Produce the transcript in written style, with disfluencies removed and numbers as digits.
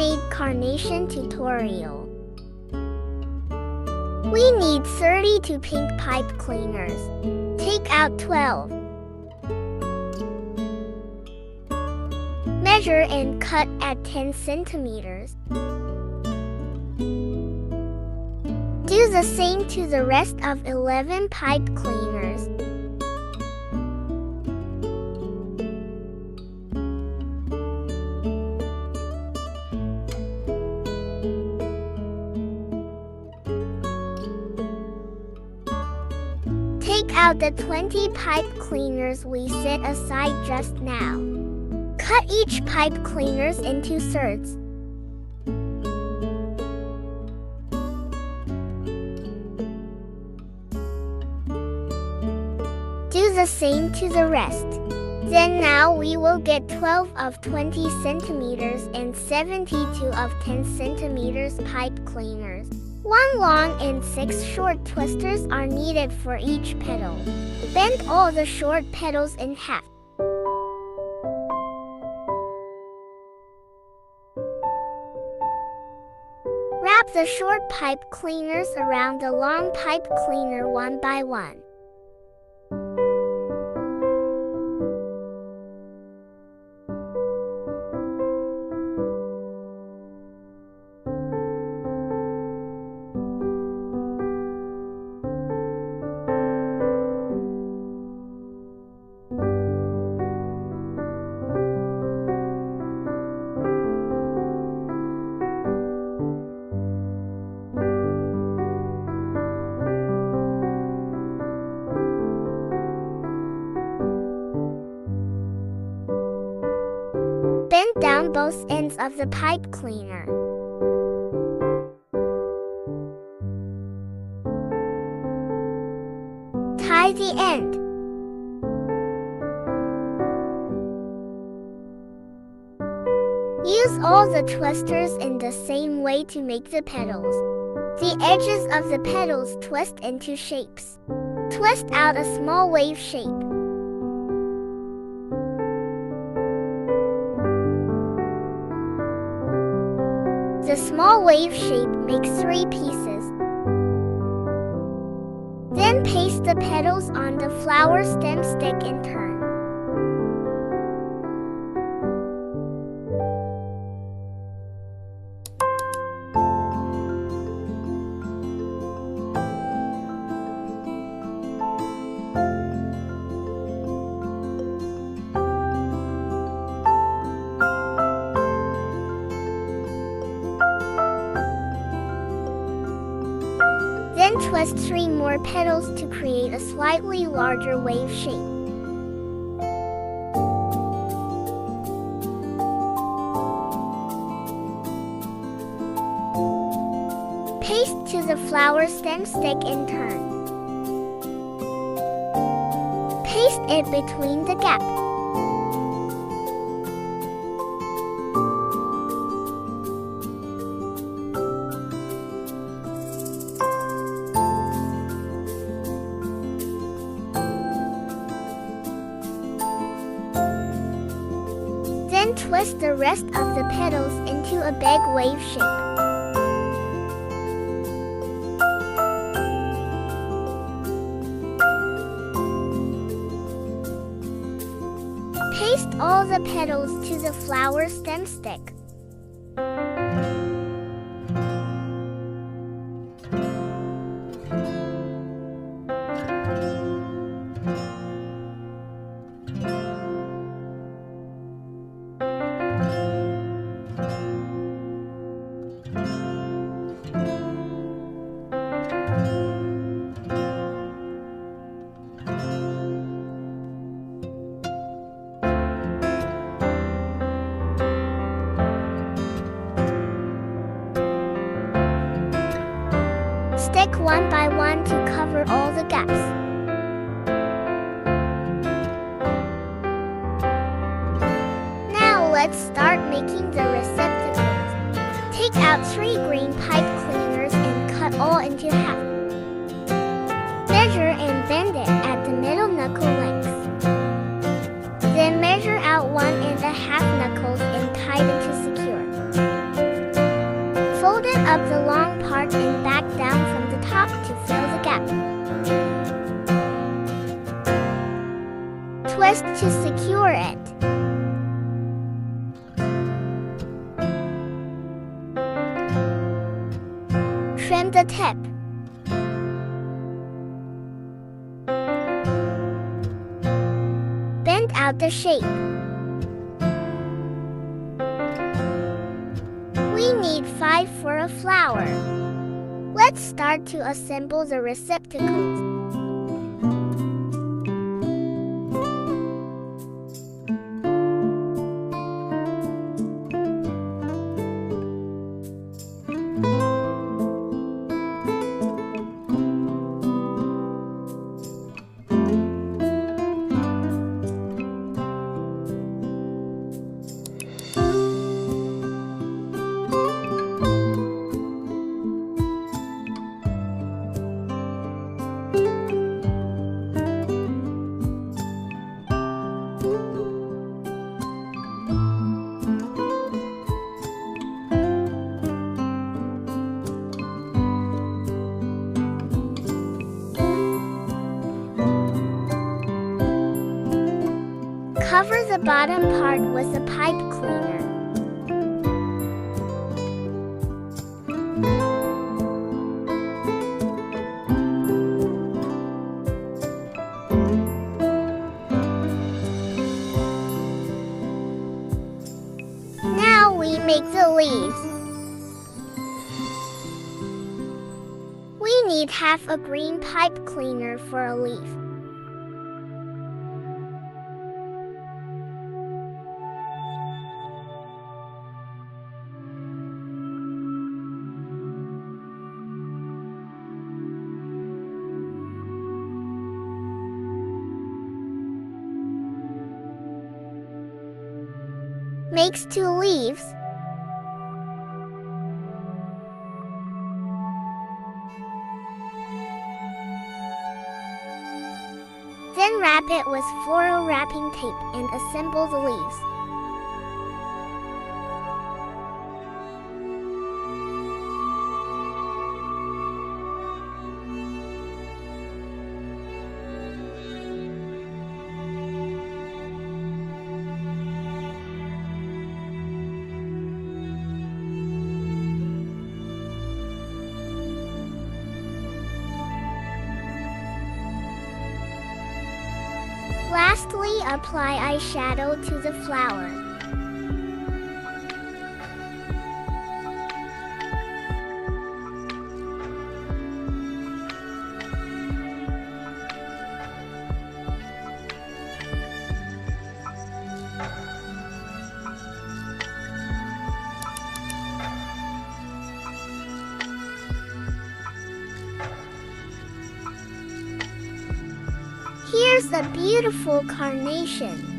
Homemade Carnation Tutorial. We need 32 pink pipe cleaners. Take out 12. Measure and cut at 10 centimeters. Do the same to the rest of 11 pipe cleaners. Take out the 20 pipe cleaners we set aside just now. Cut each pipe cleaners into thirds. Do the same to the rest. Then now we will get 12 of 20 centimeters and 72 of 10 centimeters pipe cleaners. 1 long and 6 short twisters are needed for each petal. Bend all the short petals in half. Wrap the short pipe cleaners around the long pipe cleaner one by one. Bend down both ends of the pipe cleaner. Tie the end. Use all the twisters in the same way to make the petals. The edges of the petals twist into shapes. Twist out a small wave shape. The small wave shape makes 3 pieces. Then paste the petals on the flower stem stick and turn. Then twist 3 more petals to create a slightly larger wave shape. Paste to the flower stem stick and turn. Paste it between the gap. Then twist the rest of the petals into a big wave shape. Paste all the petals to the flower stem stick. Stick one by one to cover all the gaps. Now let's start making the receptacles. Take out 3 green pipe cleaners and cut all into half. Measure and bend it at the middle knuckle length. Then measure out 1.5 knuckles and tie them to secure. the tip. Bend out the shape. We need 5 for a flower. Let's start to assemble the receptacles. Cover the bottom part with a pipe cleaner. Now we make the leaves. We need half a green pipe cleaner for a leaf. Makes 2 leaves. Then wrap it with floral wrapping tape and assemble the leaves. Lastly, apply eyeshadow to the flower. Here's a beautiful carnation.